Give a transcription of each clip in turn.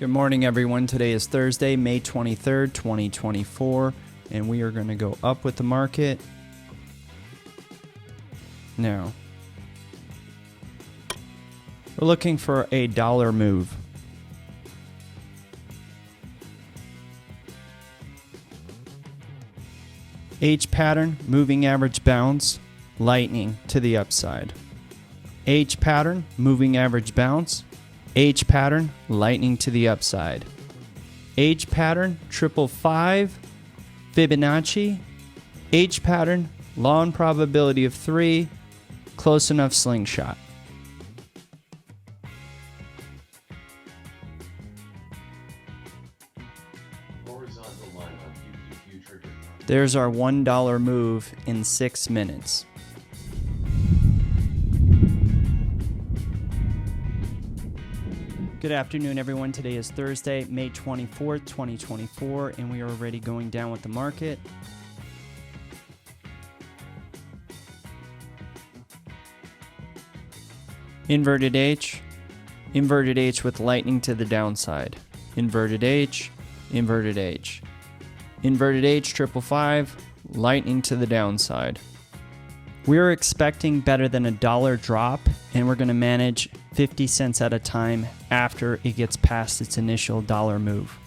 Good morning, everyone. Today is Thursday, May 23rd, 2024, and we are going to go up with the market now. We're looking for a dollar move. H pattern, moving average bounce, lightning to the upside. H pattern, moving average bounce, H pattern, lightning to the upside. H pattern, 555, Fibonacci. H pattern, long probability of 3, close enough slingshot. Horizontal line on QQQ trigger. There's our $1 move in 6 minutes. Good afternoon, everyone. Today is Thursday, May 24th, 2024, and we are already going down with the market. Inverted H with lightning to the downside. Inverted H, inverted H. Inverted H, 555, lightning to the downside. We're expecting better than a dollar drop, and we're going to manage 50 cents at a time after it gets past its initial dollar move.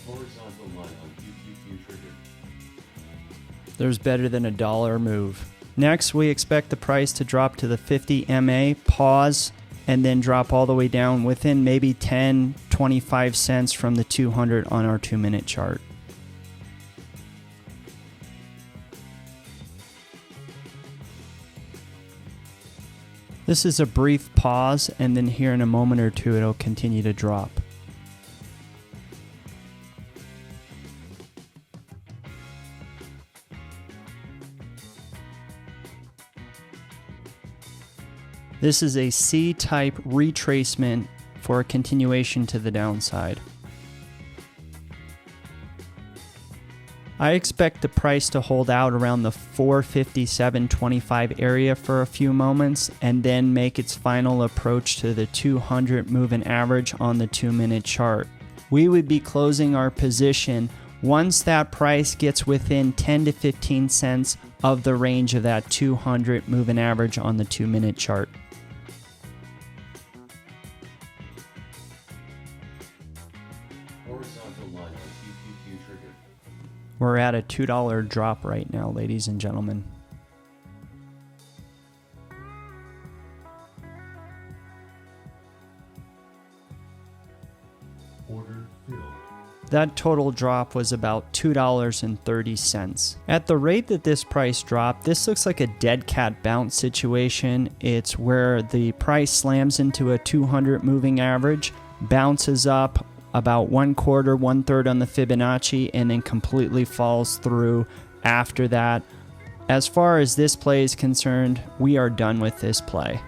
Horizontal line on QQQ trigger. There's better than a dollar move. Next, we expect the price to drop to the 50 MA, pause, and then drop all the way down within maybe 10, 25 cents from the 200 on our 2-minute chart. This is a brief pause, and then here in a moment or two, it'll continue to drop. This is a C-type retracement for a continuation to the downside. I expect the price to hold out around the 457.25 area for a few moments and then make its final approach to the 200 moving average on the 2-minute chart. We would be closing our position once that price gets within 10 to 15 cents of the range of that 200 moving average on the 2-minute chart. Horizontal line on QQQ trigger. We're at a $2 drop right now, ladies and gentlemen. Order filled. That total drop was about $2.30. At the rate that this price dropped, this looks like a dead cat bounce situation. It's where the price slams into a 200 moving average, bounces up about 1/4, 1/3 on the Fibonacci, and then completely falls through after that. As far as this play is concerned, we are done with this play.